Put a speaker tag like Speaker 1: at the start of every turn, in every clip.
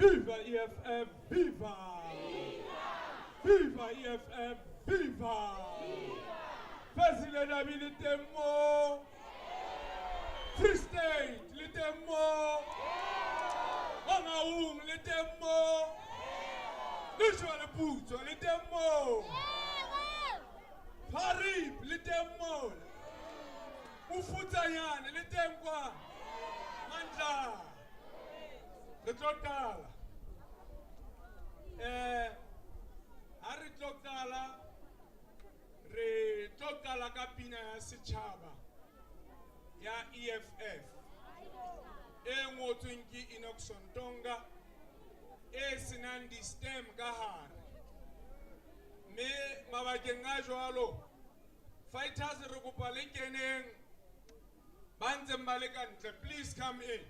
Speaker 1: Viva EFF, viva! Viva EFF, viva! Facile d'amis, les mots! Free State, les mots! Ongaung, les mots! Luchwa le Puto, les mots! Harib, les mots! Ufutayan, les mots! Mandla! Retroctala. Retroctala kapina ya sichaba ya EFF. Ngotunki inoksontonga. Sinandi stem kahar. Me mabakengajo alo. Fighters rekupalekeneng. Banze mbalekantle, please come in.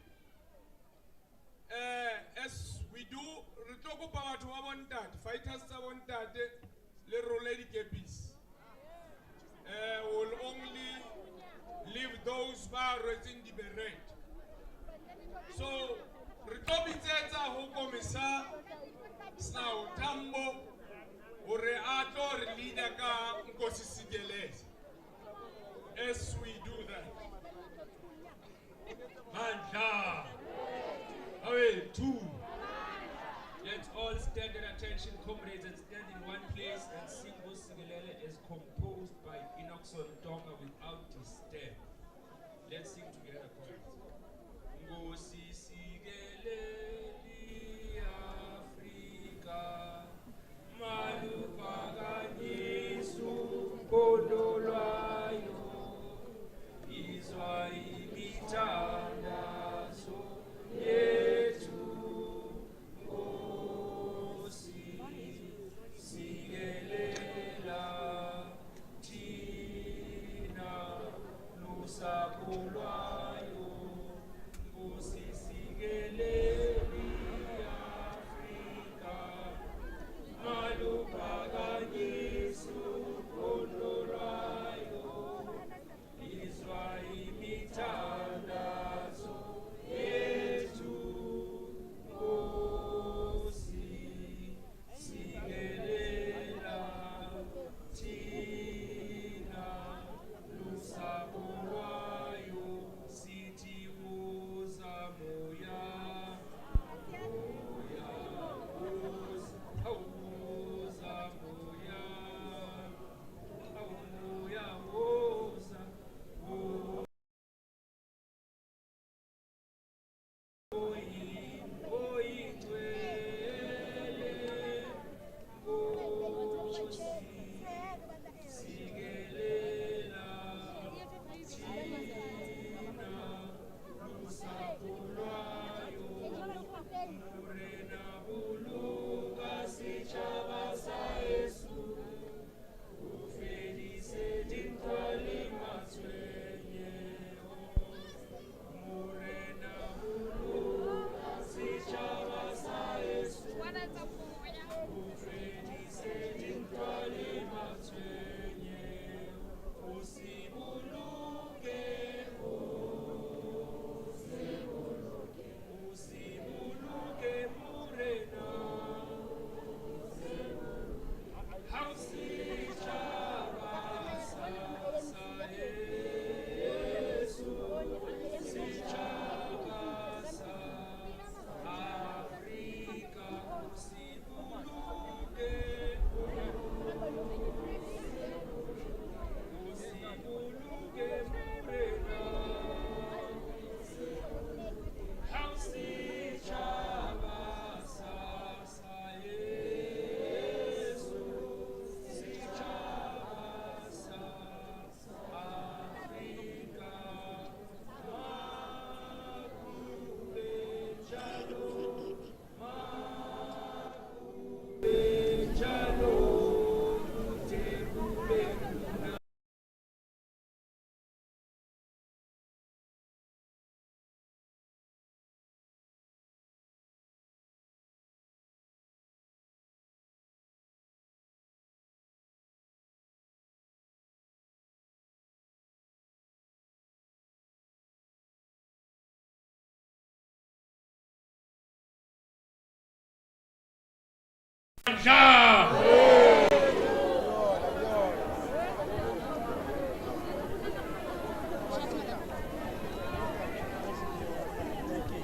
Speaker 1: As we do, retoko power to our fighters le roller capis. Will only leave those who are in the beret. So, retobiteta hukomisa snow tambo ore ato leader ka nkosisigeleza. As we do that. Manda. Away, 2.
Speaker 2: Let's all stand at attention, comrades, and stand in one place and sing Sigelele as composed by Inoxon Tonga without the stem. Let's sing together, comrades. Ngosi Sigelele Africa Maluka Yesu Kodolwayo Izwa imitanda so
Speaker 1: Mandla.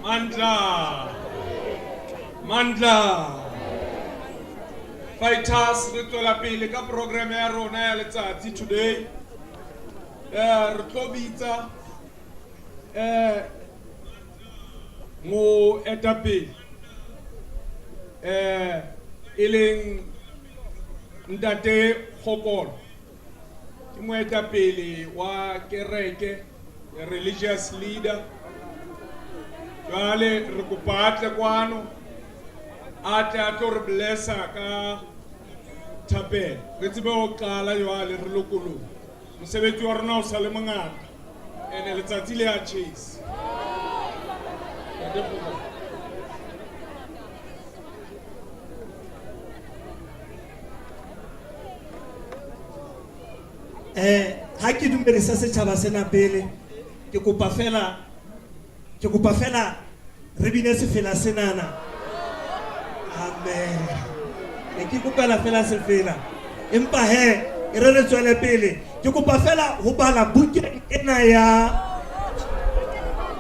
Speaker 1: Mandla. Mandla. Fighters re tlola pele ka program ya rona ya letsatsi today. Re tlo bitsa mo etapele eleng ntate Khokolo ke mo etapele wa kereke, a religious leader. Jwale re kopa atle kwano atle a tlo re blessa ka thapelo re tsebe ho qala jwale re lokoloha mosebetsi wa rona o sa le mongata ene letsatsi le a chase.
Speaker 3: Ha ke dumedisa setjhaba sena pele ke kopa fela re bine sefela senana. Amen. Ke kopela fela sefela empa he re tswele pele ke kopa fela ho bala bukeng ena ya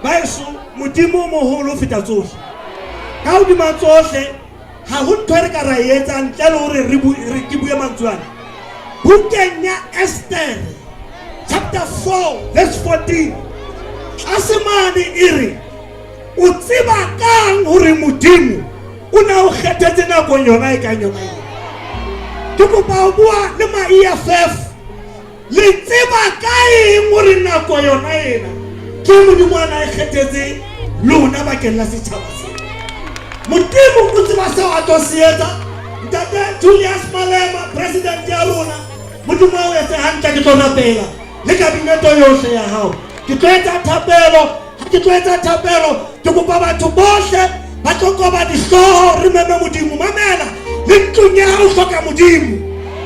Speaker 3: baeso modimo moholo feta tsohle ka hodima tsohle ha ho ntho re ka ra etsa ntle le hore re ke bue mantswana bukeng ya Esther chapter 4 verse 14 asemane iri o tseba kang hore modimo o na o kgethetse nako yona e ka yona ke kopa bua le ma EFF le tseba kae hore nako yona ena ke modimo ana e kgethetse lona bakeng la setjhaba sena modimo o tseba seo a tlo se etsa ntate Julius Malema president ya rona modimo o etse hantle ke tlo rapela le kabineto yohle ya hao ke tlo etsa thapelo ke kopa batho bohle ba tlo koba dihlooho re meme modimo mamela le ntlong ya hao hloka modimo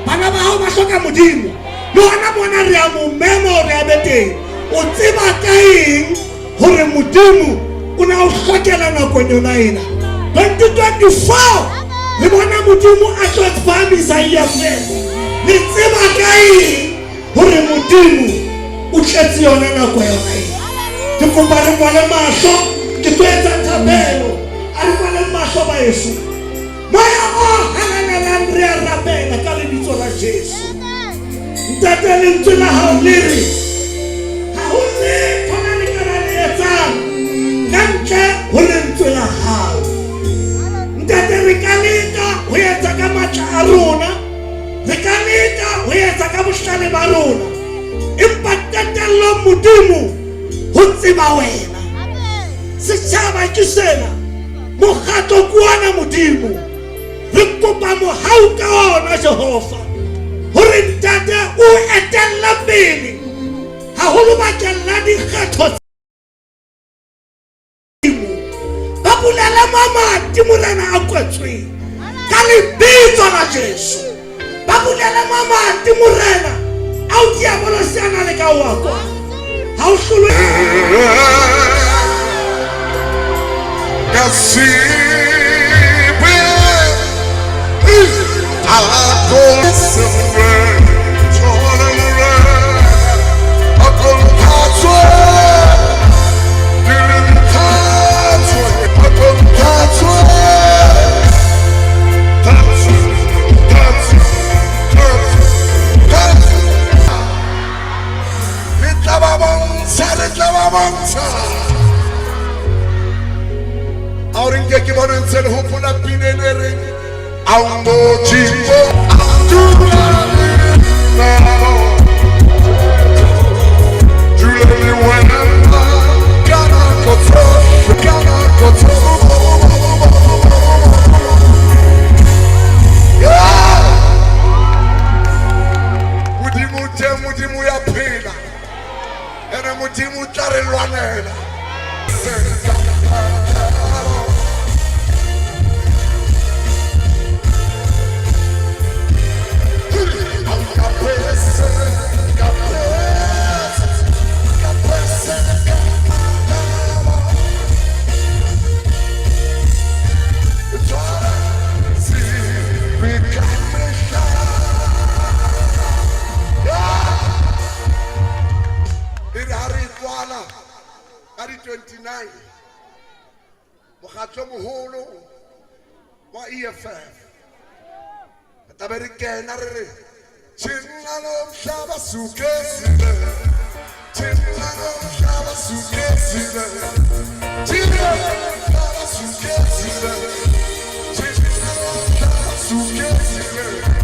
Speaker 3: bana ba hao ba hloka modimo le hona bona re a mo mema hore a be teng o tseba ka eng hore modimo o na o hlokela nakong yona ena 2024 le bona modimo a tlo tsepamisa EFF le tseba ka eng hore modimo o tletse yona nako yona ena ke kopa re kwale mahlo ke tlo etsa thapelo a re kwale mahlo baeso moya o hanganelang re a rapela ka lebitso la Jesu ntate lentswe la hao le re ha ho letho la le kana le etsang ka ntle ho lentswe la hao ntate re ka leka ho etsa ka matla a rona re ka leka ho etsa ka bohlale ba rona empa qetello modimo ho tseba wena setjhaba ke sena mokgatlo ke ona modimo re kopa mohau ka ona Jehova hore ntate o etella pele haholo bakeng la dikgetho ba bulela mamati morena a kwetsweng ka lebitso la Jesu ba bulela mamati morena a o diabolo seana le ka wakwa ha o hlolo
Speaker 4: Ahora en que van a ser hopo la pinenere, aún no chico, mudimu ya pena, ene mudimu tare lwanela. hae mokgatlo moholo wa EFF tabe re kena re re thina nomhlaba sukesile thina nomhlaba sukesile thina nomhlaba sukesile thina nomhlaba sukesile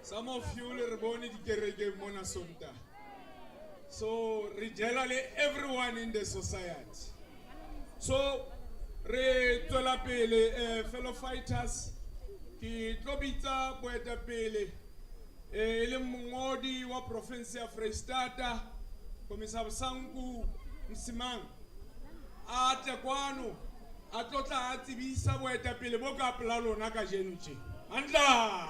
Speaker 1: Some of you are born in the Mona Sonta. So, generally, everyone in the society. So, fellow fighters, ki tlobita boeta pele, ele mongodi wa Provincial Manifesto, Komisar Sanku Msimang, ate kwano, atlota atibisa boeta pele boka plalo naka jenuche. Andla!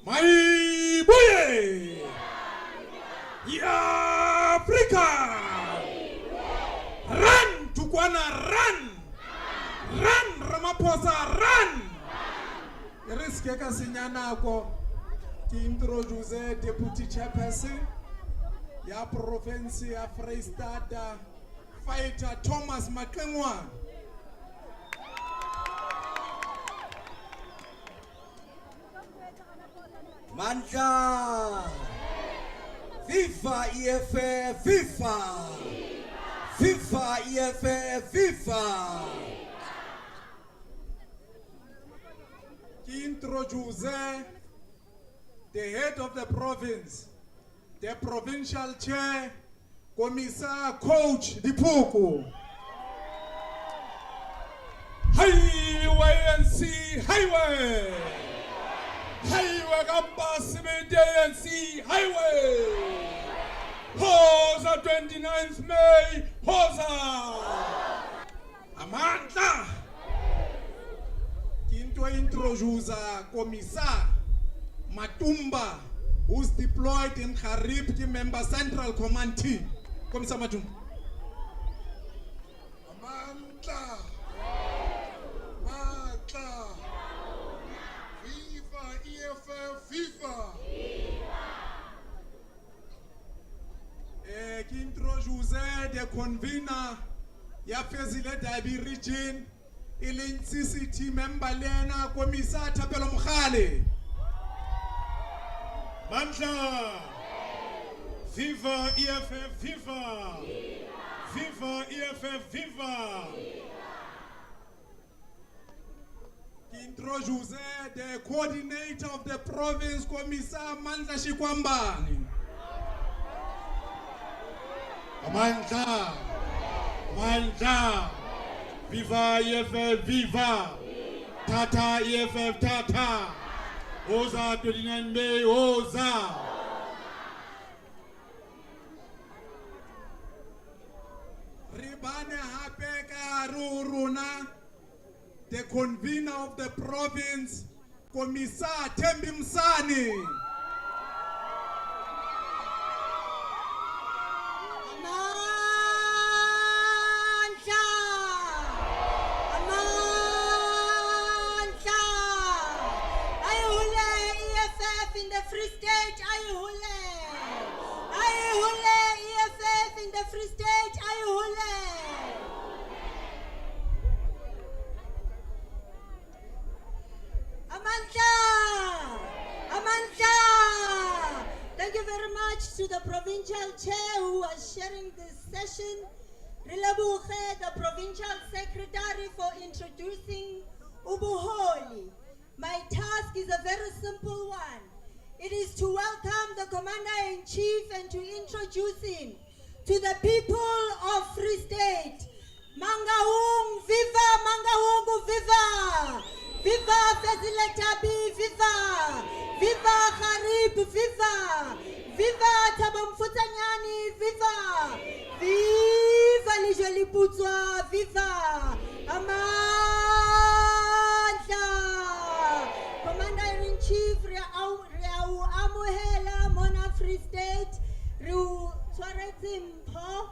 Speaker 1: My boy! Ya Africa! Run, Tukwana, run! Run, Ramaphosa, run! Riske kasinyana ko ki introduce deputy chairperson ya Provincial Manifesto fighter Thomas Maklengwa.
Speaker 3: Mandla! FIFA EFF, FIFA! FIFA EFF, FIFA!
Speaker 1: Ki introduce the head of the province, the provincial chair, Commissar Coach Dipuku. Highway NC, highway! Highway Campus, ANC, highway! Hosa 29th May, Hosa! Amanda! Kinto introduce Commissar Matumba, who's deployed in Kharib, the member Central Command team. Commissar Matumba.
Speaker 4: Amanda! Mata! FIFA, EFF, FIFA!
Speaker 1: Introduce the convener, Yafezile Dabi region, Ilin CCT member Lena, Commissar Tapelo Mkhale. Mandla! Viva EFF, viva! Viva EFF, viva! Introduce the coordinator of the province, Commissar Mandla Shikwambani. Amandla. Amandla. Viva EFF, viva. Tata EFF, tata. Oza 29 May, oza.
Speaker 5: Ribane hape ka ruruna, the convener of the province, Commissar Thembi Msani.
Speaker 6: Free State, ayihule. Ayihule, EFF in the Free State, ayihule. Amandla. Amandla. Thank you very much to the provincial chair who was sharing this session. Rilabuche, the provincial secretary, for introducing Ubuholi. My task is a very simple one. It is to welcome the Commander-in-Chief and to introduce him to the people of Free State. Mangaung, viva! Mangaung, viva! Viva Fezile Tabi, viva! Viva Kharib, viva! Viva Tabamfutanyani, viva! Viva Lijoli Putzwa, viva! Amandla! Commander-in-Chief, amuhela mona Free State ru tshwaretse mpho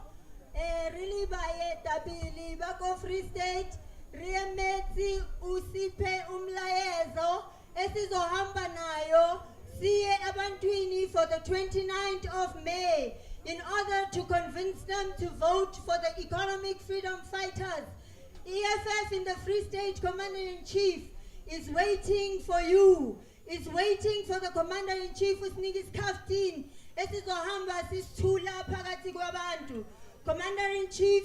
Speaker 6: really baye tabili bako Free State re emetse usiphe umlayezo esizohamba nayo siye abantwini for the 29th of May in order to convince them to vote for the economic freedom fighters. EFF in the Free State Commander-in-Chief is waiting for you. Is waiting for the Commander-in-Chief with Nigis Kaftin. Esizohamba sisithula phakathi kwabantu. Commander-in-Chief,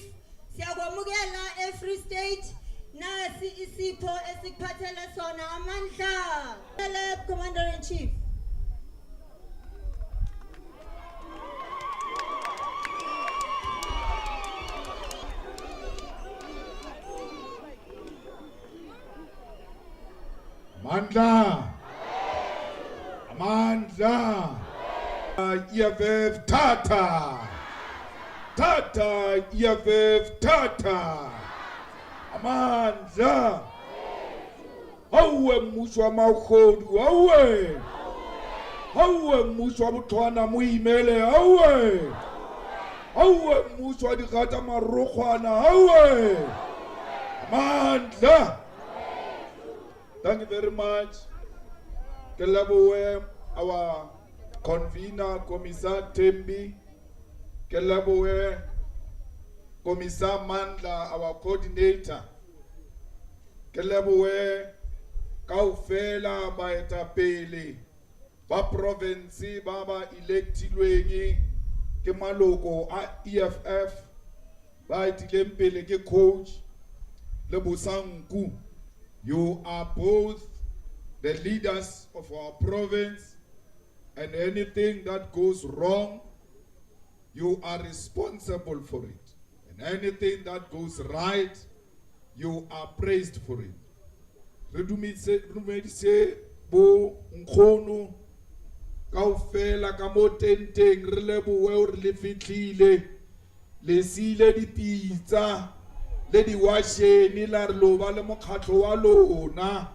Speaker 6: siyakwamukela Free State nasi isipho esikuphathele sona amandla. Hello, Commander-in-Chief.
Speaker 1: Amandla. Amandla. EFF tata. Tata EFF tata. Amandla. Hawe mmuso wa magodu, hawe. Hawe mmuso wa botlhwana moimele, hawe. Hawe mmuso wa digata marokgwana, hawe. Amandla. Thank you very much. Kelabowe, our convener, Commissar Thembi. Kelabowe, Commissar Mandla, our coordinator. Kelabowe, kaufela baetapele. Ba province baba electilwenye ke maloko a EFF. Ba etilempele ke coach le bosanku. You are both the leaders of our province, and anything that goes wrong, you are responsible for it. And anything that goes right, you are praised for it. Redumedise bo nkgono kaofela ka mo tenteng re lebohe o re le fitlhile le sile dipitsa le di washeni la re loba le mokgatlo wa lona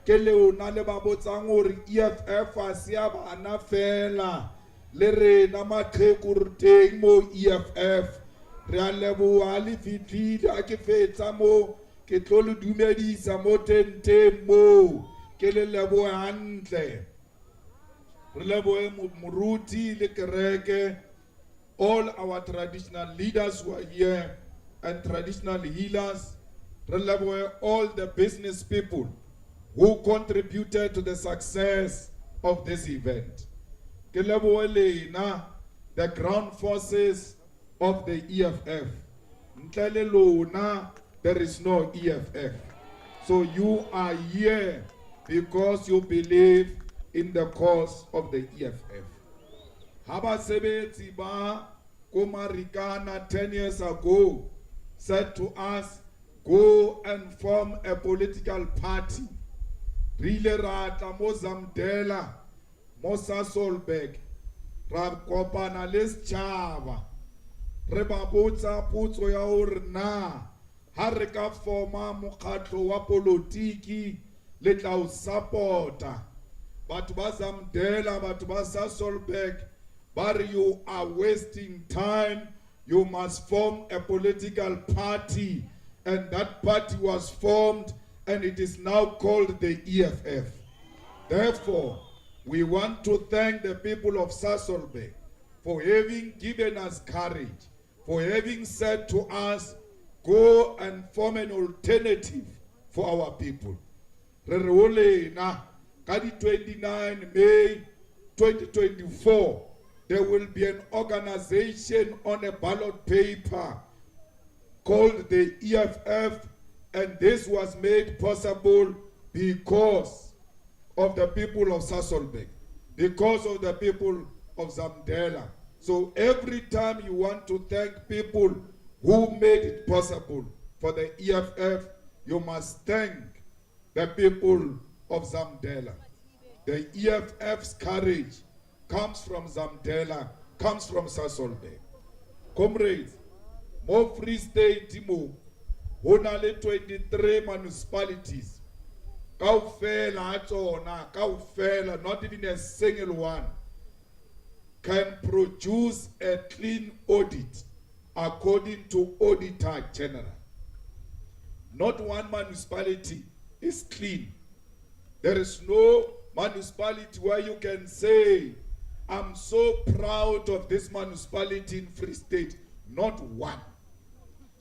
Speaker 1: ke leona le ba botsang gore EFF a se ya bana fela le rena maqheku re teng mo EFF re a leboha le fitlhile a ke fetsa mo ke tlo le dumedisa mo tenteng mo ke le lebohe hantle re lebohe moruti le kereke all our traditional leaders who are here and traditional healers. All the business people who contributed to the success of this event. The ground forces of the EFF. There is no EFF. So you are here because you believe in the cause of the EFF. Haba sebetsi ba
Speaker 4: Kumarikana 10 years ago said to us, go and form a political party. Rile rata mo Zamdela, mo Sasolburg, ra kopana le setšhaba. Re ba botsa potso ya hore na ha re ka forma mokgatlo wa politiki le tla o supporta. Batho ba Zamdela, batho ba Sasolburg, but you are wasting time. You must form a political party. And that party was formed, and it is now called the EFF. Therefore, we want to thank the people of Sasolburg for having given us courage, for having said to us, go and form an alternative for our people. Re re o lena, ka di 29 May 2024, there will be an organization on a ballot paper called the EFF, and this was made possible because of the people of Sasolburg, because of the people of Zamdela. So every time you want to thank people who made it possible for the EFF, you must thank the people of Zamdela. The EFF's courage comes from Zamdela, comes from Sasolburg. Comrades, mo Free State mo, hona le 23 municipalities. Kaufela atsona, kaufela, not even a single one can produce a clean audit according to Auditor General. Not one municipality is clean. There is no municipality where you can say, I'm so proud of this municipality in Free State. Not one.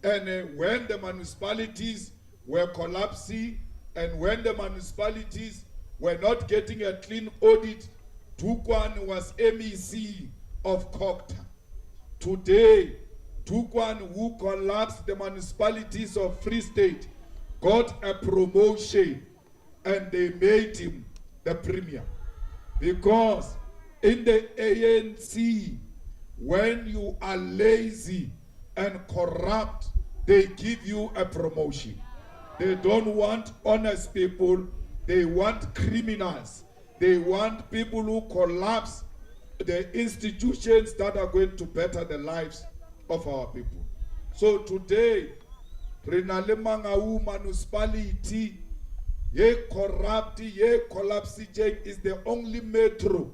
Speaker 4: And when the municipalities were collapsing and when the municipalities were not getting a clean audit, Tukwan was MEC of Kokta. Today, Tukwan, who collapsed the municipalities of Free State, got a promotion and they made him the premier. Because in the ANC, when you are lazy and corrupt, they give you a promotion. They don't want honest people, they want criminals. They want people who collapse the institutions that are going to better the lives of our people. So today, Renale Mangau municipality, ye corrupt, ye collapsing is the only metro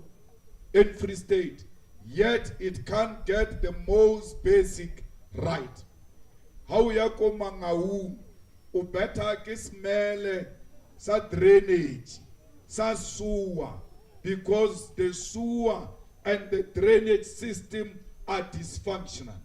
Speaker 4: in Free State. Yet it can't get the most basic right. How ya ko Mangau, o better ke smele sa drainage, sa sewer, because the sewer and the drainage system are dysfunctional.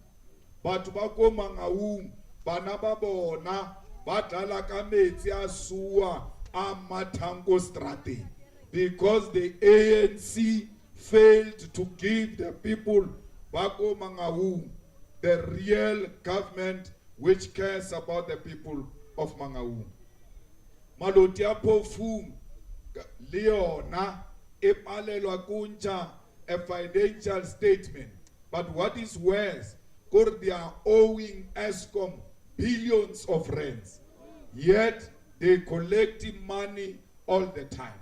Speaker 4: But ba ko Mangau, bana ba bona ba dala ka metsi a sewer a Matango Strate, because the ANC failed to give the people Bako Mangau the real government which cares about the people of Mangau. Malotia Pofum Leona Epalelwa Kuncha a financial statement. But what is worse, they are owing ESCOM billions of rands. Yet they collecting money all the time.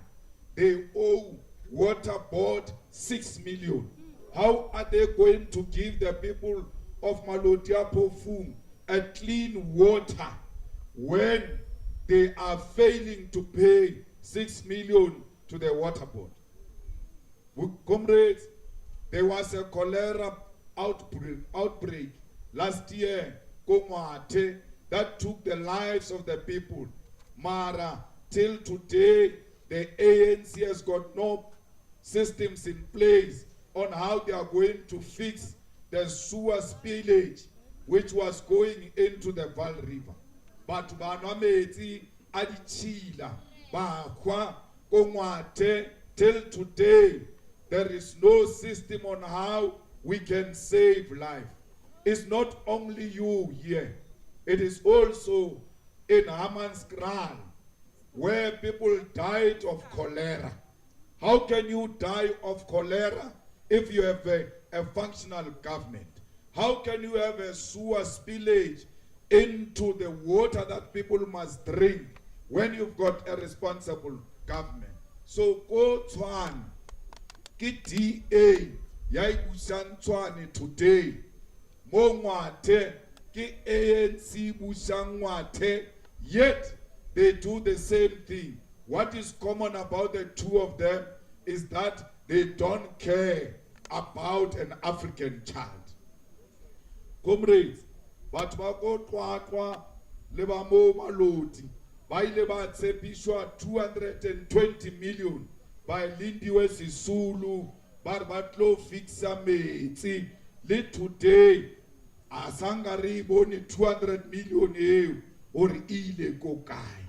Speaker 4: They owe Water Board 6 million. How are they going to give the people of Malotia Pofum a clean water when they are failing to pay 6 million to the Water Board? Comrades, there was a cholera outbreak last year, Komate, that took the lives of the people. Mara, till today, the ANC has got no systems in place on how they are going to fix the sewer spillage which was going into the Val River. But Banameti Adichila, Bakwa, Komate, till today, there is no system on how we can save life. It's not only you here. It is also in Hammanskraal, where people died of cholera. How can you die of cholera if you have a functional government? How can you have a sewer spillage into the water that people must drink when you've got a responsible government? So go Tshwane, ke DA ya busang Tshwane today. Mo ngwathe ke ANC busang ngwathe, yet they do the same thing. What is common about the two of them is that they don't care about an African child. Comrades, batho ba go tlwatlwa le ba mo maloti ba ile ba tshepishwa 220 million by Lindiwe Sisulu ba re ba tlo fixa metsi, le today a sanga re bone 200 million eo or ile go kae.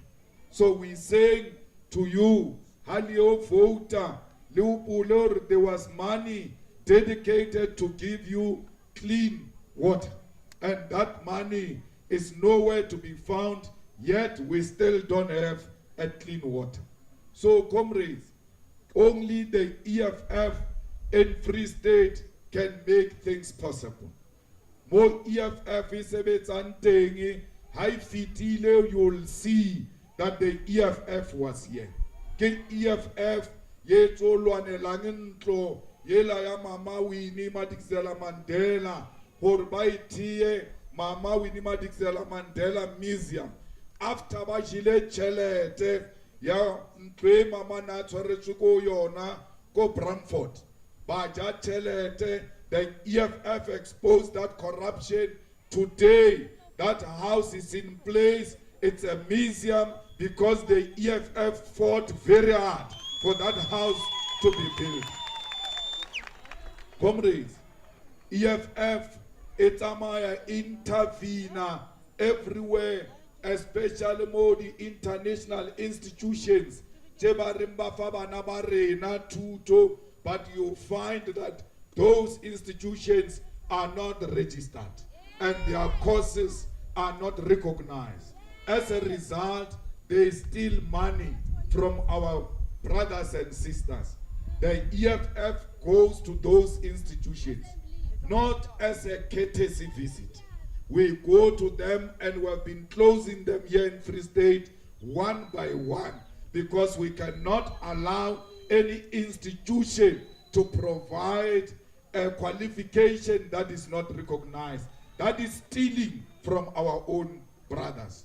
Speaker 4: So we saying to you, halio voter, Leopold, there was money dedicated to give you clean water, and that money is nowhere to be found, yet we still don't have a clean water. So comrades, only the EFF in Free State can make things possible. More EFF is a high fitile, you'll see that the EFF was here. Ke EFF ye tsolwane langentlo yela ya mama Winnie Madikizela Mandela hore ba itie mama Winnie Madikizela Mandela Museum after ba jile tšhelete ya ntwe mama na tshwaretswe ko yona ko Bramford ba ja tšhelete. The EFF exposed that corruption. Today that house is in place. It's a museum because the EFF fought very hard for that house to be built. Comrades, EFF etamaya intervene everywhere, especially more the international institutions. But you find that those institutions are not registered and their causes are not recognized. As a result, they steal money from our brothers and sisters. The EFF goes to those institutions, not as a courtesy visit. We go to them and we have been closing them here in Free State one by one because we cannot allow any institution to provide a qualification that is not recognized. That is stealing from our own brothers.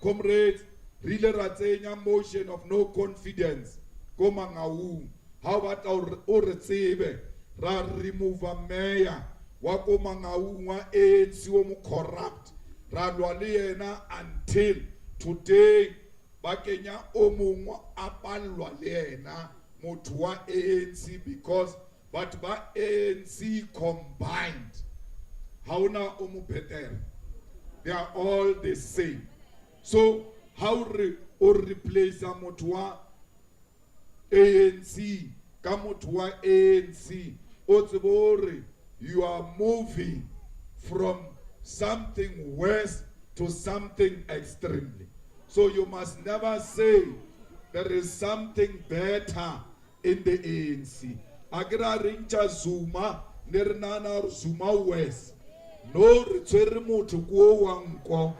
Speaker 4: Comrades, really ratsenya motion of no confidence. Komangau, how about our receive? Ra remove a mayor. Wako mangau wa ANC mu corrupt. Ra lwalena until today. Bakenya omungwa apalwa lena mutua ANC because but ba ANC combined. Hauna omupeter. They are all the same. So how or replace a mutua ANC, kamutua ANC. Otsibori, you are moving from something worse to something extremely. So you must never say there is something better in the ANC. Agra rincha Zuma, nernana Zuma West. No return to go wanko.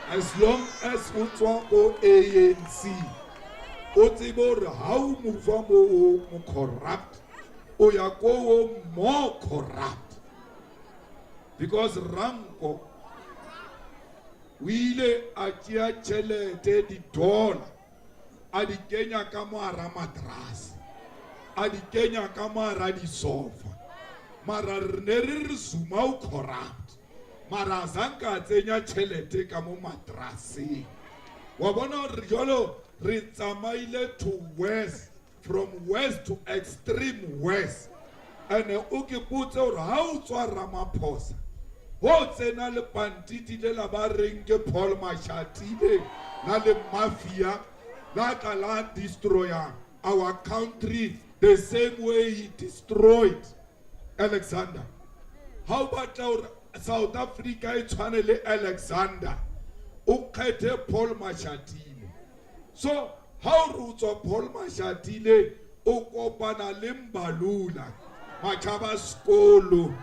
Speaker 4: As long as utwanko ANC. Otibor, how muvamo corrupt? Oyako more corrupt. Because Ranko Wile akia chele te di dollar. Adi Kenya kamara matras. Adi Kenya kamara di sofa. Mara nerir Zuma corrupt. Mara zanka tenya chele te kamo matrasi. Wabona riolo ritamaile to west. From west to extreme west. And ukipute or how to Ramaphosa. What's another pantiti de la barringe Paul Machatide, not the mafia, like a land destroyer, our country the same way he destroyed Alexander. How about our South Africa? It's finally Alexander. Ukete Paul Machatile. So how roots of Paul Machatile ukopana limbalula machaba skolo.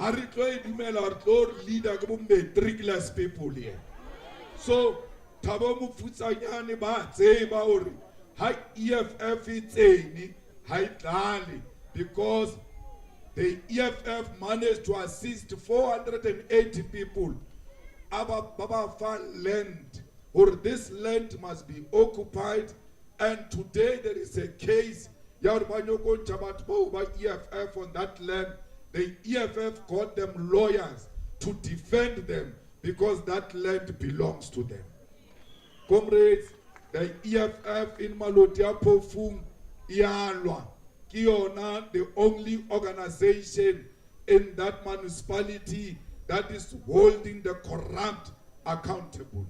Speaker 4: ha re tlo e dumela re tlo leader ke bo matricless people here. So Thabo Mofutsanyane ba tseba hore ha EFF e tsene ha e tlale, because the EFF managed to assist 480 people Baba land, or this land must be occupied. And today there is a case EFF on that land. The EFF got them lawyers to defend them because that land belongs to them. Comrades, the EFF in Malotia Pofung Ialwa Kiona, the only organization in that municipality that is holding the corrupt accountable.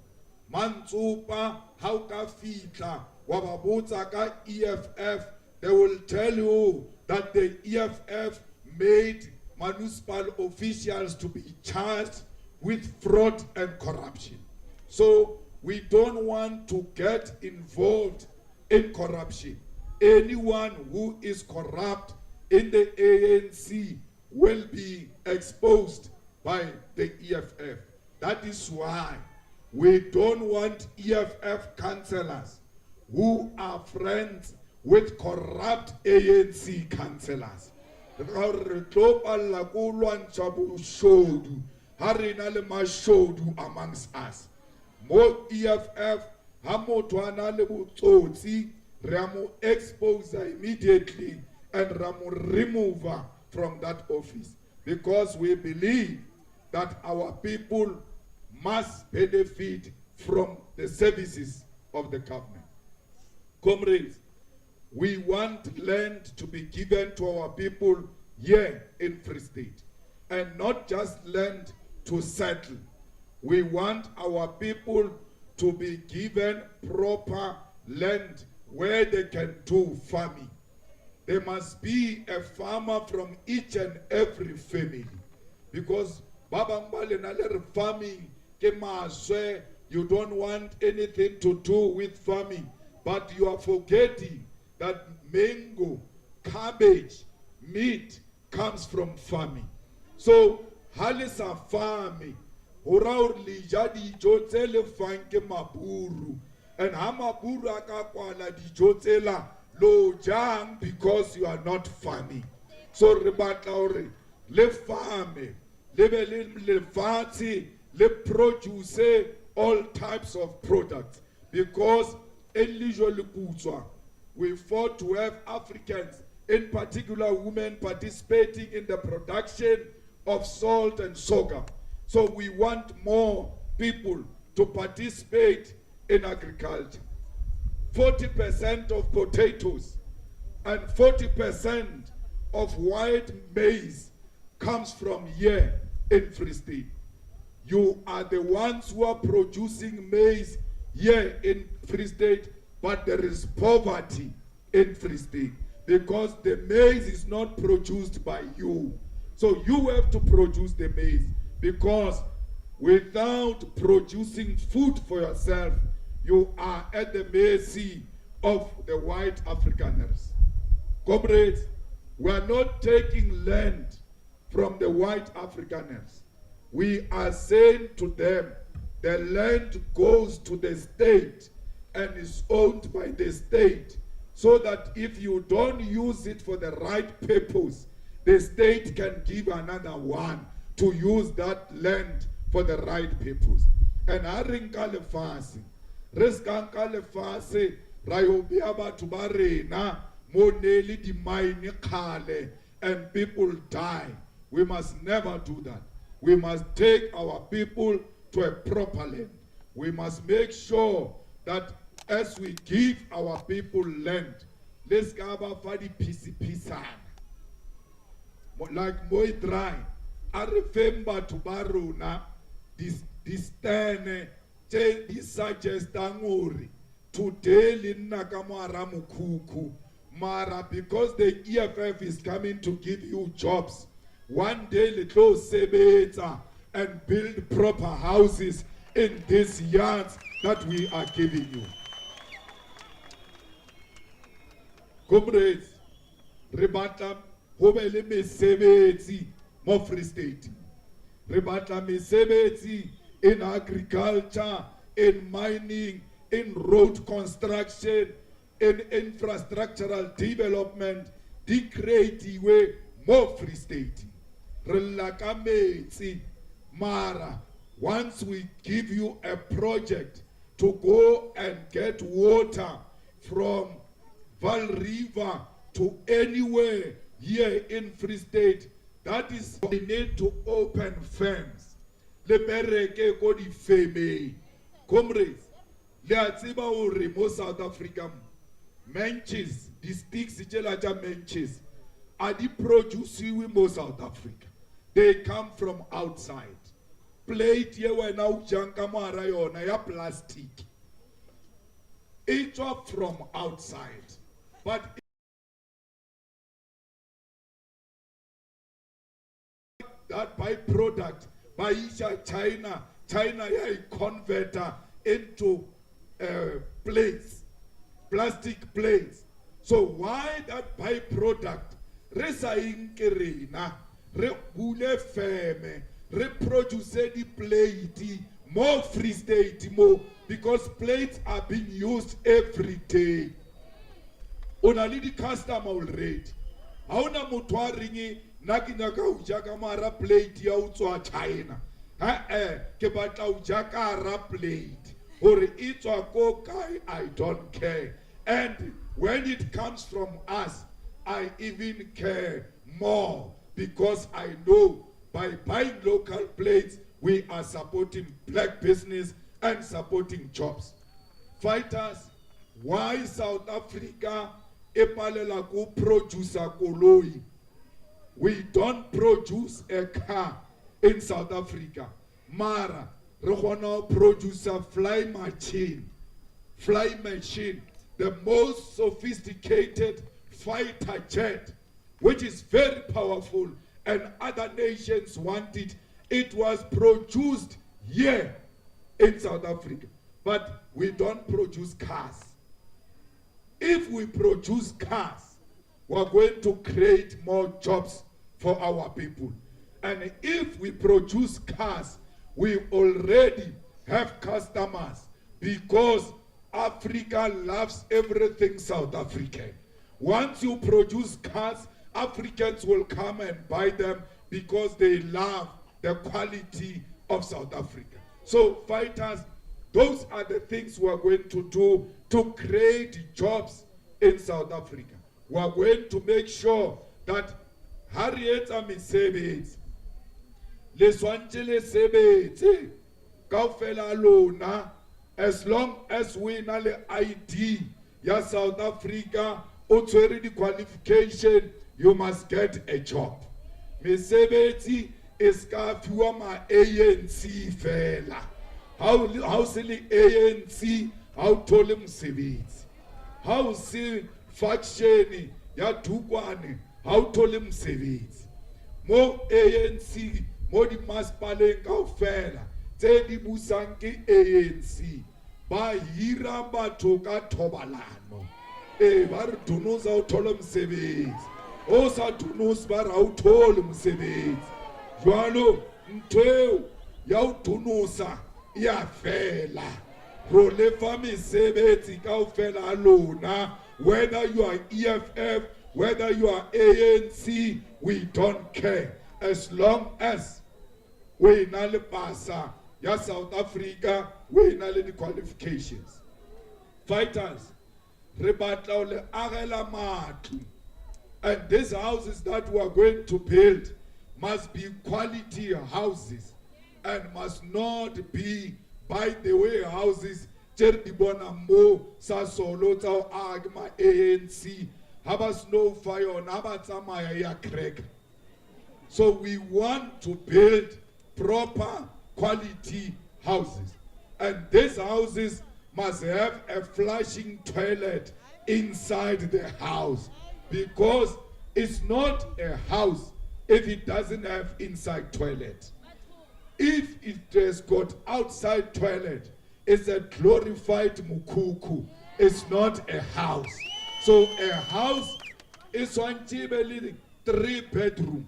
Speaker 4: Mantsupa hauka fitla wababutsa ka EFF, they will tell you that the EFF made municipal officials to be charged with fraud and corruption. So we don't want to get involved in corruption. Anyone who is corrupt in the ANC will be exposed by the EFF. That is why we don't want EFF councillors who are friends with corrupt ANC councillors. Amongst us. More EFF, Hamotwana Lebutsotsi, Ramu expose immediately and Ramu remove her from that office. Because we believe that our people must benefit from the services of the government. Comrades, we want land to be given to our people here in Free State, and not just land to settle. We want our people to be given proper land where they can do farming. There must be a farmer from each and every family, because farming, you don't want anything to do with farming, but you are forgetting that mango, cabbage, meat comes from farming. So halisa farming, hora lija dijo tsele fanke maburu, and hamaburu akakwala dijo tsela lo jang because you are not farming. So rebata ore le farme, le fati, le produce all types of products, because we fought to have Africans, in particular women, participating in the production of salt and sugar. So we want more people to participate in agriculture. 40% of potatoes and 40% of white maize comes from here in Free State. You are the ones who are producing maize here in Free State, but there is poverty in Free State because the maize is not produced by you. So you have to produce the maize, because without producing food for yourself, you are at the mercy of the white Afrikaners. Comrades, we are not taking land from the white Afrikaners. We are saying to them, the land goes to the state and is owned by the state, so that if you don't use it for the right purpose, the state can give another one to use that land for the right purpose. And arinkale fasi, reskankale fasi, rayobia batho ba rena moneli di mine khale, and people die. We must never do that. We must take our people to a proper land. We must make sure that as we give our people land, let's go for the pisan. Like Moy Dry, I remember to Baruna, this tene, this suggest angori, today in Nakamara Mukuku, Mara, because the EFF is coming to give you jobs. One day, little sebeta and build proper houses in these yards that we are giving you. Comrades, rebata hobele mesebetsi mo Free State. Re batla mesebetsi in agriculture, in mining, in road construction, in infrastructural development, di creatiwe mo Free State. Re laka metsi, mara once we give you a project to go and get water from Val River to anywhere here in Free State, that is, we need to open firms. Le bereke ko di feme. Comrades, le a tseba hore mo South Africa, menches, di sticks tšela tša menches, are di produciwe mo South Africa. They come from outside. Plate ye wena o jang ka moara yona ya plastic. It's from outside. But that byproduct by China ya converter into plates, plastic plates. So why that byproduct? Re sa inkerena, re bule feme, re produce the plate more Free State more, because plates are being used every day. Only the customer already. Hauna motho a ringi na ke nyaka o jaka mara plate ya o tswa China. Ke batla o jaka ra plate. Hore e tswa ko kae, I don't care. And when it comes from us, I even care more, because I know by buying local plates, we are supporting black business and supporting jobs. Fighters, why South Africa epalela ko producer koloi? We don't produce a car in South Africa. Mara, re gona produce a fly machine, the most sophisticated fighter jet, which is very powerful, and other nations want it. It was produced here in South Africa, but we don't produce cars. If we produce cars, we're going to create more jobs for our people. And if we produce cars, we already have customers, because Africa loves everything South African. Once you produce cars, Africans will come and buy them because they love the quality of South Africa. So fighters, those are the things we are going to do to create jobs in South Africa. We are going to make sure that Harriet Amisebets, le swantele sebetse, kaufela lona, as long as we na le ID ya South Africa, o tswere di qualification, you must get a job. Mesebetsi is ka fiwa ma ANC fela. How silly ANC, how tole mosebetsi. How silly faction ya Tukwane, how tole mosebetsi. Mo ANC, mo di maspaleng kaofela, tse di busang ke ANC, ba hira batho ka thobalano. Ba re dunosa o thole mosebetsi. O sa dunosa ba ra o thole mosebetsi. Jwalo ntweo ya o dunosa ya fela. Ro lefa mesebetsi kaofela lona, whether you are EFF, whether you are ANC, we don't care, as long as we na le pasa ya South Africa, we na le di qualifications. Fighters, re batla o le agela matlo, and these houses that we are going to build must be quality houses and must not be by the way houses tšere di bona mo Sasolburg tsa o aga ma ANC ha ba snow fire on ha ba tsamaya ya crack. So we want to build proper quality houses, and these houses must have a flushing toilet inside the house, because it's not a house if it doesn't have inside toilet. If it has got outside toilet, it's a glorified mukuku. It's not a house. So a house is one 3-bedroom.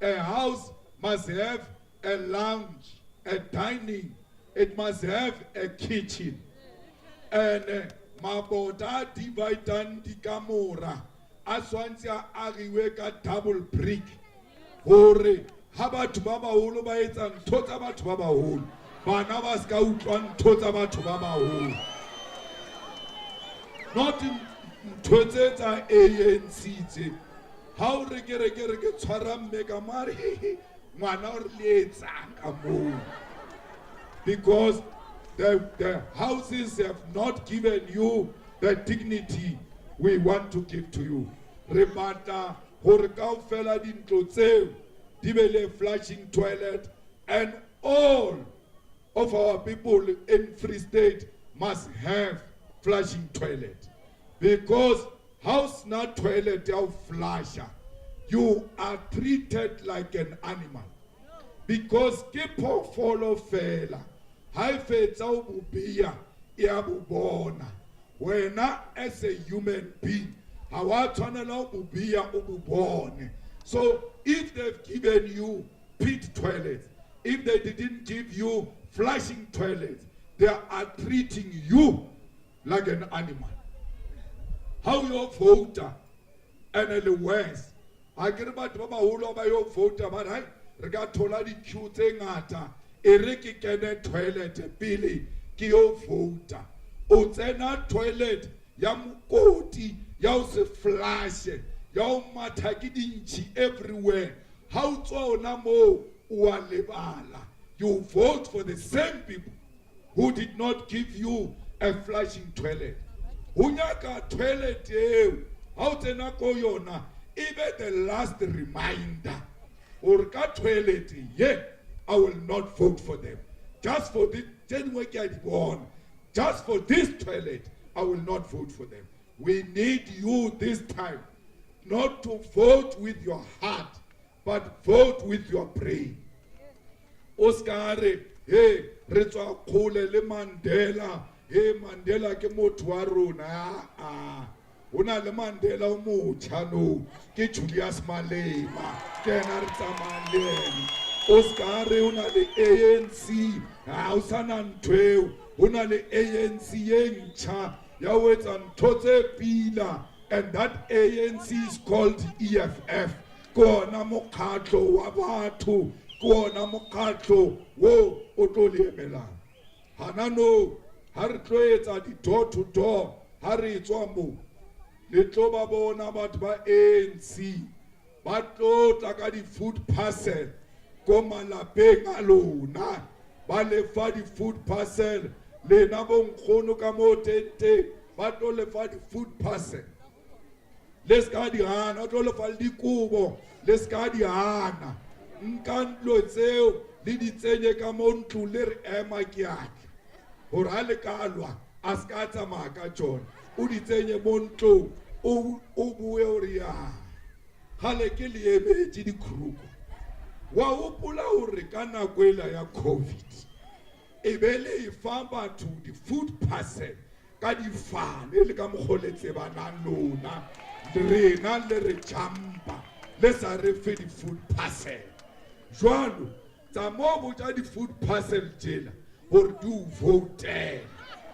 Speaker 4: A house must have a lounge, a dining. It must have a kitchen. And maboda dividend di kamora. Aswantia ariwe ka double brick. Hore haba tubaba holo ba etsa ntotsa batho ba baholo. Bana ba ska utlwa ntotsa batho ba baholo. Not in ntotse tsa ANC tse. How re ke tshwara mega mari ngwana o re etsang ka mo. Because the houses have not given you the dignity we want to give to you. Rebata hore kaofela dintlo tseo di be le flushing toilet, and all of our people in Free State must have flushing toilet. Because house not toilet ya flusher, you are treated like an animal. Because kepo follow fela. Hai fetsa o bubia ya bubona. Wena as a human being, hawa tshwanela o bubia o bubone. So if they've given you pit toilets, if they didn't give you flushing toilets, they are treating you like an animal. How you voter and the West? I get about Baba Holo by your voter, but I regard Toladi Q ngata. Eriki kene toilet Billy ki yo voter. O tsena toilet ya mukoti ya o se flush ya o mataki dinchi everywhere. How to na mo wa lebala. You vote for the same people who did not give you a flushing toilet. Unyaka toilet how tsena ko yona even the last reminder or ka toilet I will not vote for them. Just for this, just for this toilet, I will not vote for them. We need you this time, not to vote with your heart, but vote with your brain. Oscar, hey, Retswa Kole le Mandela, hey, Mandela ke motho wa rona. Una le Mandela o motjha no, ke Julius Malema, ke na re tsamayang. Oscar una le ANC ha o sana ntweo una le ANC yentsha ya wetsa ntho tse pila, and that ANC is called EFF. Kona mokhatlo wa batho, kona mokhatlo wo o tlo le emelang. Hana no ha re tlo etsa di door to door ha re tswa mo le tlo ba bona batho ba ANC ba tlo tla ka di food parcel. Koma la pega lona ba le fa di food parcel le na bonkgono ka mo tente ba tlo le fa di food parcel le ska di hana tlo le fa di kubo le ska di hana nkantlo tseo le di tsenye ka mo ntlo le re ema ke yake hore ha le kalwa a ska tsamaya ka tsona o di tsenye mo ntlo o bue hore ya hale ke le emetse di kruko. Wa upula hore ka nako ela ya COVID ebele ifamba to the food parcel ka di fane le ka mogoletse bana lona rena le re champa le sa re fe di food parcel jwalo tsa mo bo tsa di food parcel jela hore du vote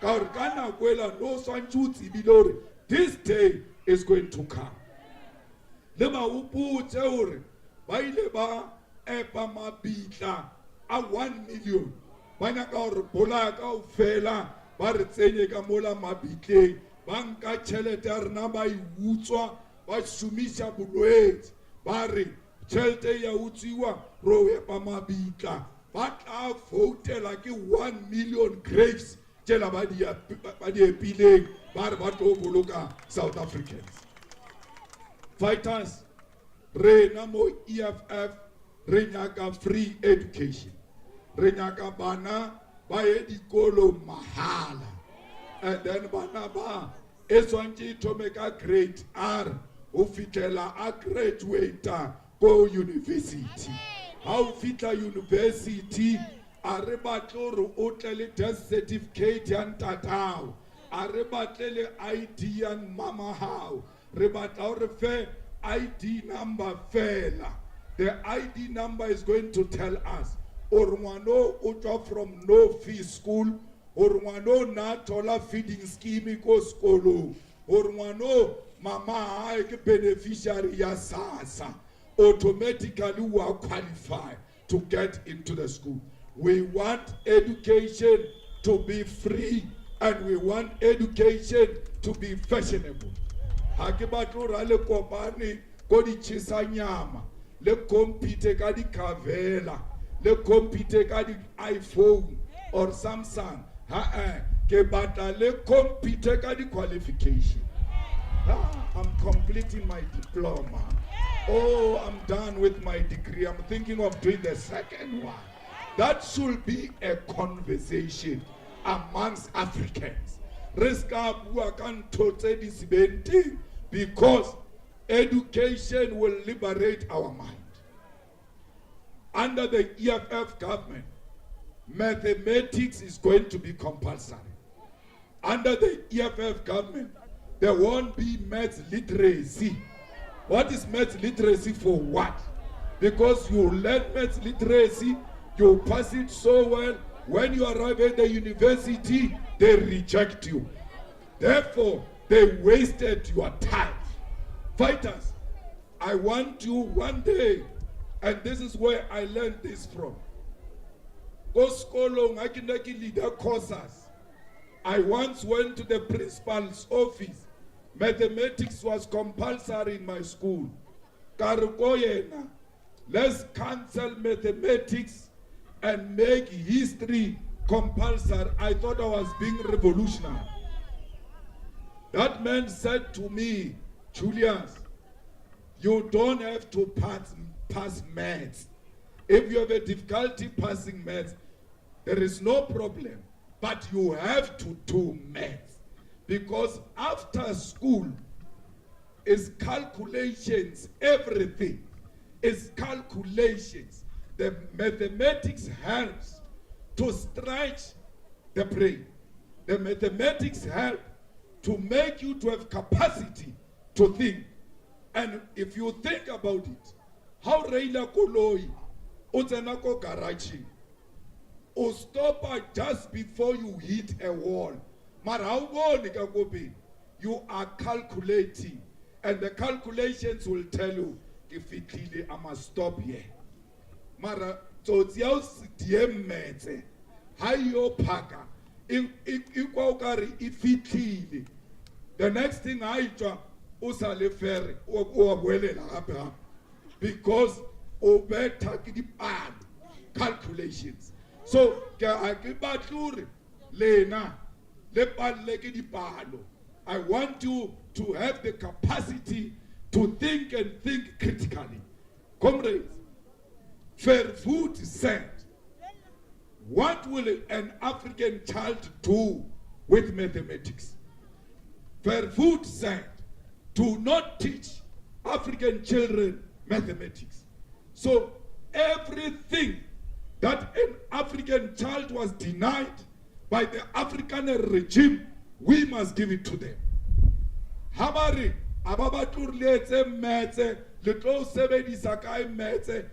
Speaker 4: ka hore ka nako ela no swantse o tsebile hore this day is going to come. Le ba uputse hore ba ile ba epa mabitla a 1 million bana ka hore bola ka o fela ba re tsenye ka mola mabitleng banka tšhelete ya rena ba e utswa ba šomiša bolwetse ba re tšhelete ya utsiwa ro epa mabitla ba tla voutela ke 1 million graves tšela ba di epileng ba re ba tlo boloka South Africans. Fighters rena mo EFF re nyaka free education, re nyaka bana ba ye dikolo mahala, and then bana ba eswantse thome ka grade R o fitela a graduate go university. Ha o fitla university a re batlo re o tle le death certificate ya ntatao, a re batle le ID ya mama hao, re batla o re fe ID number fela. the ID number is going to tell us, or ngwano o tswa from no fee school, or ngwano na tola feeding scheme ko skolo, or ngwano mama hae ke beneficiary ya SASSA, automatically we are qualified to get into the school. We want education to be free, and we want education to be fashionable. Ha ke batlo ra le kopane ko di chisa nyama, le compete ka di Kavela, le compete ka di iPhone or Samsung. Ke batla le compete ka di qualification. I'm completing my diploma. Oh, I'm done with my degree. I'm thinking of doing the second one. That should be a conversation amongst Africans. Because education will liberate our mind. Under the EFF government, mathematics is going to be compulsory. Under the EFF government, there won't be maths literacy. What is maths literacy for what? Because you learn maths literacy, you pass it so well, when you arrive at the university, they reject you. Therefore, they wasted your time. Fighters, I want you one day, and this is where I learned this from. Go skolong, I can leader courses. I once went to the principal's office. Mathematics was compulsory in my school. Karukoyena, let's cancel mathematics and make history compulsory. I thought I was being revolutionary. That man said to me, Julius, you don't have to pass maths. If you have a difficulty passing maths, there is no problem. But you have to do maths. Because after school is calculations, everything is calculations. The mathematics helps to stretch the brain. The mathematics help to make you to have capacity to think. And if you think about it, how Reila Koloi, Utanako Garachi, or stop just before you hit a wall. You are calculating, and the calculations will tell you if it really I must stop here. Mara so DM hayo paka if the next thing I try usale ferry or because calculations. So I want you to have the capacity to think and think critically. Comrades, Fairfoot said, what will an African child do with mathematics? Fairfoot said, do not teach African children mathematics. So everything that an African child was denied by the African regime, we must give it to them. Hamari, ababatur letse metse, little sebedi sakai metse,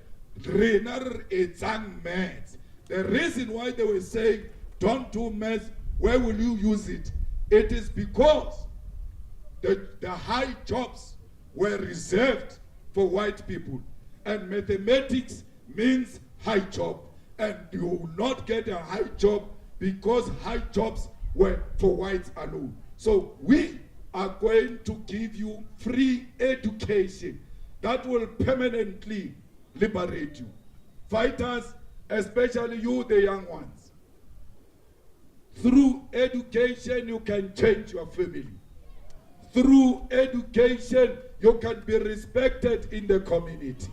Speaker 4: renar etzang metse. The reason why they were saying, don't do maths, where will you use it? It is because the high jobs were reserved for white people. And mathematics means high job. And you will not get a high job because high jobs were for whites alone. So we are going to give you free education that will permanently liberate you. Fighters, especially you, the young ones. Through education, you can change your family. Through education, you can be respected in the community.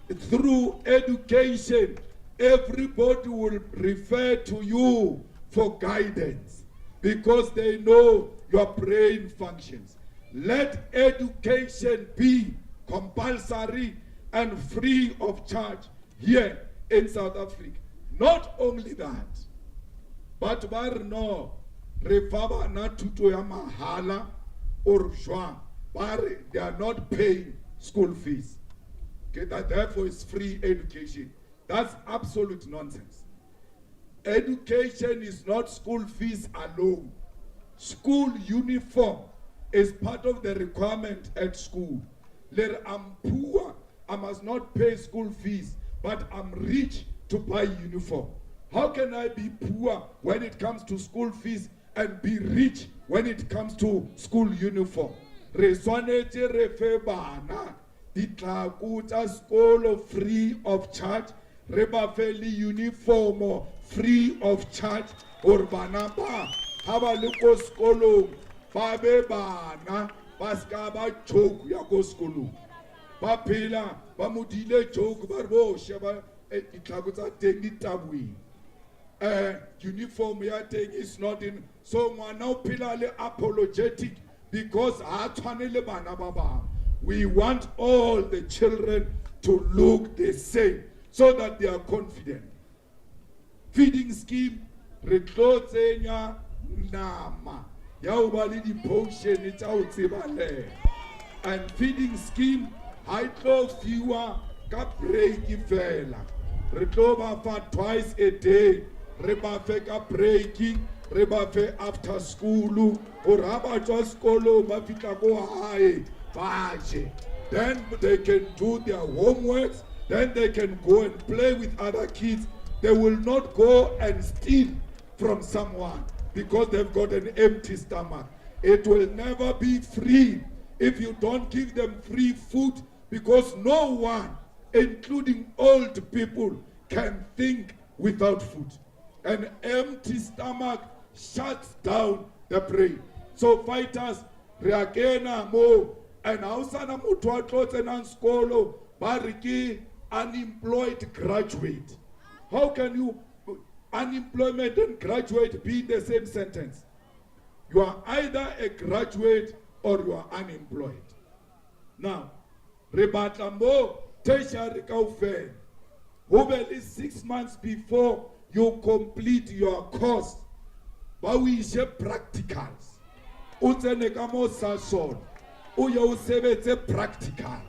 Speaker 4: Through education, everybody will refer to you for guidance because they know your brain functions. Let education be compulsory and free of charge here in South Africa. Not only that, but no refaba na tuto ya mahala or jwa, they are not paying school fees. Okay, that therefore is free education. That's absolute nonsense. Education is not school fees alone. School uniform is part of the requirement at school. I'm poor, I must not pay school fees, but I'm rich to buy uniform. How can I be poor when it comes to school fees and be rich when it comes to school uniform? Re swanetse re fe bana ditlaku tsa sekolo free of charge, re ba fe le uniform free of charge, or bana ba ha ba le ko sekolong ba be bana ba ska ba joke ya ko sekolong, ba phela ba modile joke ba re bo sheba ditlaku tsa teng di tabueng. Uniform ya teng is not in, so ngwana o phela le apologetic because ha tshwanele bana ba bang. We want all the children to look the same so that they are confident. Feeding scheme re tlo tsenya nama ya o ba le di potion tsa o tsebale, and feeding scheme ha tlo fiwa ka break fela, re tlo ba fa twice a day, re ba fe ka breaking, re ba fe after school, or ha ba tswa sekolo ba fitla ko hae ba je, then they can do their homeworks, then they can go and play with other kids. They will not go and steal from someone because they've got an empty stomach. It will never be free if you don't give them free food, because no one, including old people, can think without food. An empty stomach shuts down the brain. So fighters, reagena mo, and hausana muthu a tlo tsenang sekolo ba re ke unemployed graduate. How can you unemployment and graduate be in the same sentence? You are either a graduate or you are unemployed. Now, re batla mo tertiary kaofela ho be le 6 months before you complete your course ba o ise practicals, o tsene ka mo Sasolburg, o ye o sebetse practical,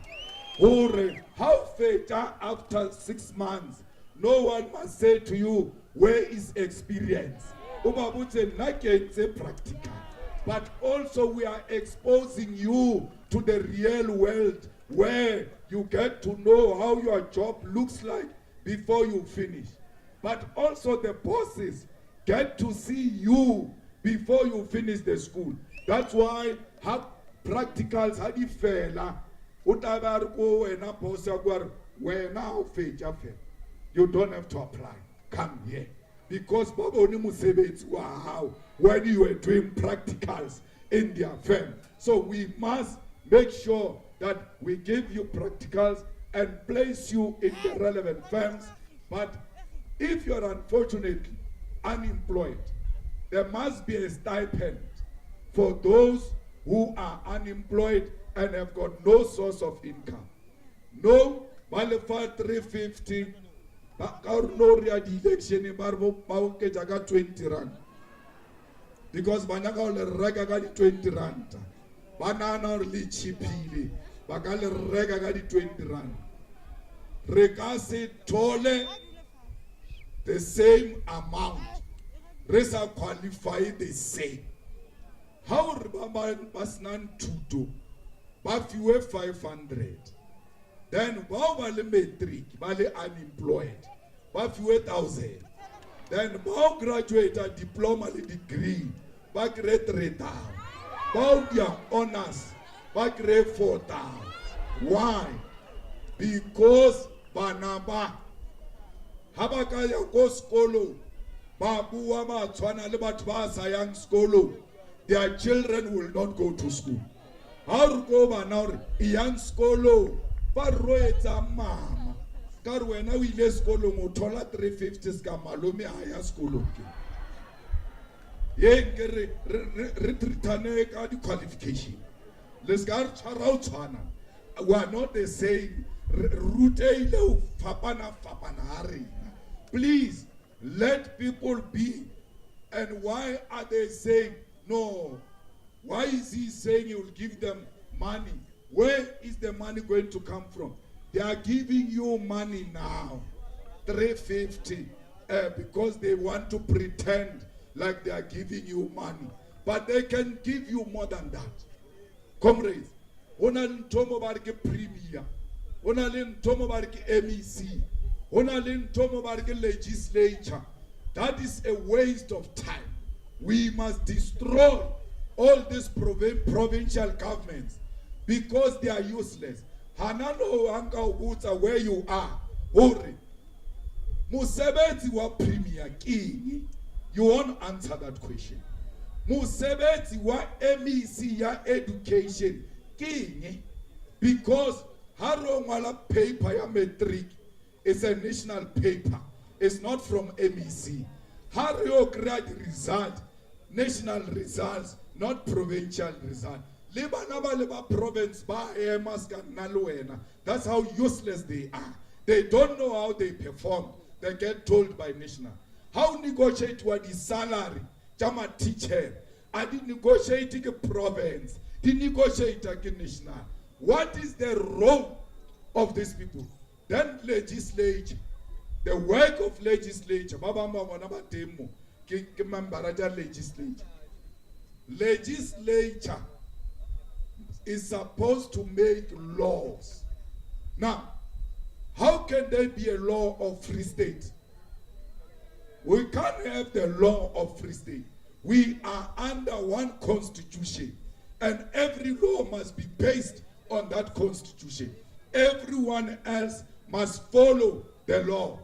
Speaker 4: hore how feta after 6 months no one must say to you, where is experience? Practical. But also we are exposing you to the real world where you get to know how your job looks like before you finish. But also the bosses get to see you before you finish the school. That's why have practicals hadi fela utabar ko wena boss ya kware wena o fetja fela. You don't have to apply. Come here. Because baboni musebetsi wa hao when you are doing practicals in their firm. So we must make sure that we give you practicals and place you in the relevant firms. But if you are unfortunately unemployed, there must be a stipend for those who are unemployed and have got no source of income. No, Malefa 350. Election 20 rand, because banaka le reka ka di 20 rand, banana le chipile baka le reka ka di 20 rand. Re ka se thole the same amount, re sa qualify the same. How re ba basnan tuto ba fiwe 500, then ba le matric ba le unemployed ba fiwe 1,000, then ba graduate a diploma le degree ba grade 3,000, ba dia honors ba grade 4,000. Why? Because banaba haba ka ya ko skolo ba bua ba tshwana le batho ba sa yang skolo, their children will not go to school. How go ba now young skolo ba roetsa mama ka re wena o ile skolo mo thola 350 ska malome a ya skolo ke ye ke re tritane ka di qualification le ska tshwara o tshwana. We are not the same. Ruteile fapana hari. Please let people be. And why are they saying no? Why is he saying he will give them money? Where is the money going to come from? They are giving you money now, 350, because they want to pretend like they are giving you money. But they can give you more than that. Comrades, onalin tomo barke premier, onalin tomo barke MEC, onalin tomo barke legislature. That is a waste of time. We must destroy all these provincial governments because they are useless. Hanano anga ubuta where you are. Hurry. Musebeti wa premier king. You won't answer that question. Musebeti wa MEC ya education king. Because haro ngala paper ya metric is a national paper. It's not from MEC. Haro grade result, national results, not provincial result. Liba province ba that's how useless they are. They don't know how they perform. They get told by national. How negotiate what is salary? Jama teacher. I did negotiate a province. Did negotiate a national. What is the role of these people? Then legislature. The work of legislature. Legislature is supposed to make laws. Now, how can there be a law of Free State? We can't have the law of Free State. We are under one constitution, and every law must be based on that constitution. Everyone else must follow the law.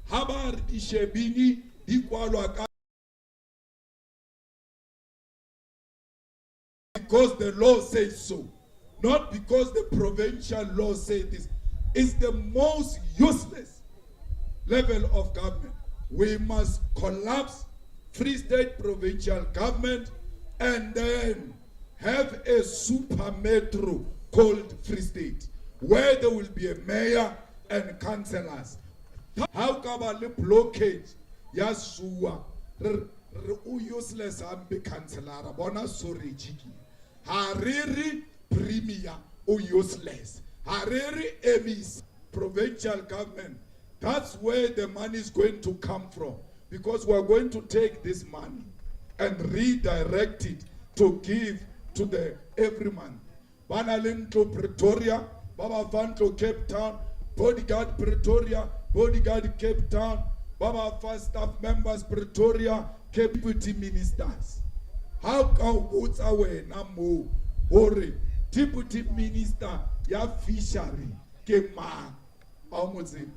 Speaker 4: Habar ishebini ikwalwa because the law says so, not because the provincial law says this. It's the most useless level of government. We must collapse Free State provincial government and then have a super metro called Free State, where there will be a mayor and councillors. How come a blockage? Yasua, useless ambi councillor, bona sorry chiki. Hariri premier useless. Hariri emis provincial government. That's where the money is going to come from, because we are going to take this money and redirect it to give to the everyman. Banalin to Pretoria, Baba Van to Cape Town, bodyguard Pretoria, bodyguard Cape Town, Baba first staff members Pretoria, deputy ministers. How come what's away namu ore deputy minister ya fishery kema amuzi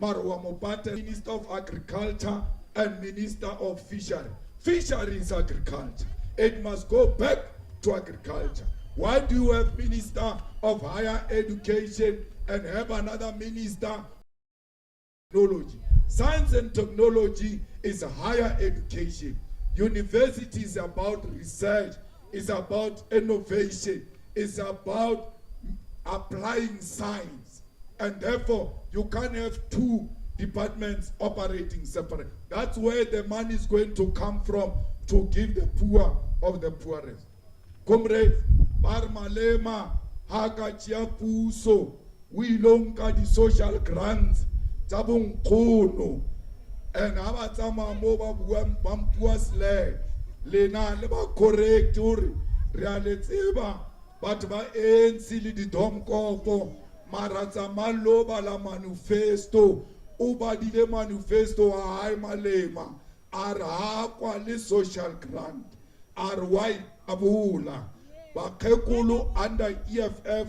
Speaker 4: marwa mobata minister of agriculture and minister of fishery. Fishery is agriculture. It must go back to agriculture. Why do you have minister of higher education and have another minister technology? Science and technology is higher education. University is about research, it's about innovation, it's about applying science. And therefore, you can't have two departments operating separate. That's where the money is going to come from to give the poor of the poorest. Comrades, Bar Malema, Haka Chiapuso, we lonka the social grants, Tabung Kono, and Abatama Moba Bampuas Le, Lena Leba correct or Realetiba, but by Ensili the Dom Kopo, Maratama Loba la Manifesto, Ubadi de Manifesto, Ahai Malema, Ara Quali social grant, Arwai Abula, Bakekulu under EFF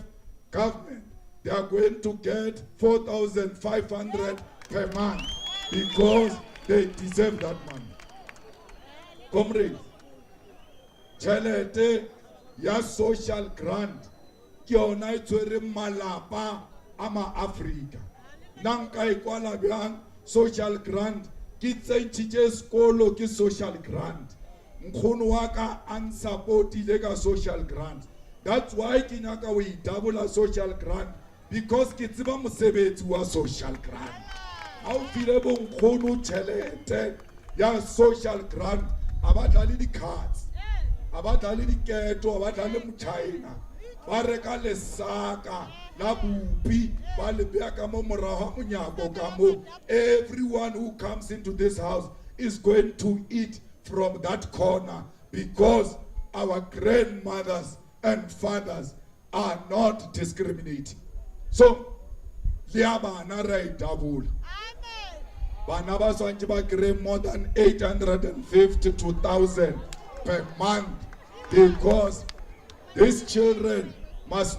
Speaker 4: government. They are going to get 4,500 per month because they deserve that money. Comrades, Chelete, ya social grant, kiona itwere malapa ama Africa. Nanka ikwala biang social grant, kitse nchiche skolo ki social grant. Mkhunu waka unsupported lega social grant. That's why kinaka we double a social grant, because kitsiba musebeti wa social grant. How filebo mkhunu chelete ya social grant, abadali di cards, abadali di keto, abadali mchina, bareka le saka, la bupi ba le beya ka mo morago ga monyako ka mo. Everyone who comes into this house is going to eat from that corner, because our grandmothers and fathers are not discriminating. So le a bana ra double. Bana ba swantse ba kry more than 850 to 1,000 per month, because these children must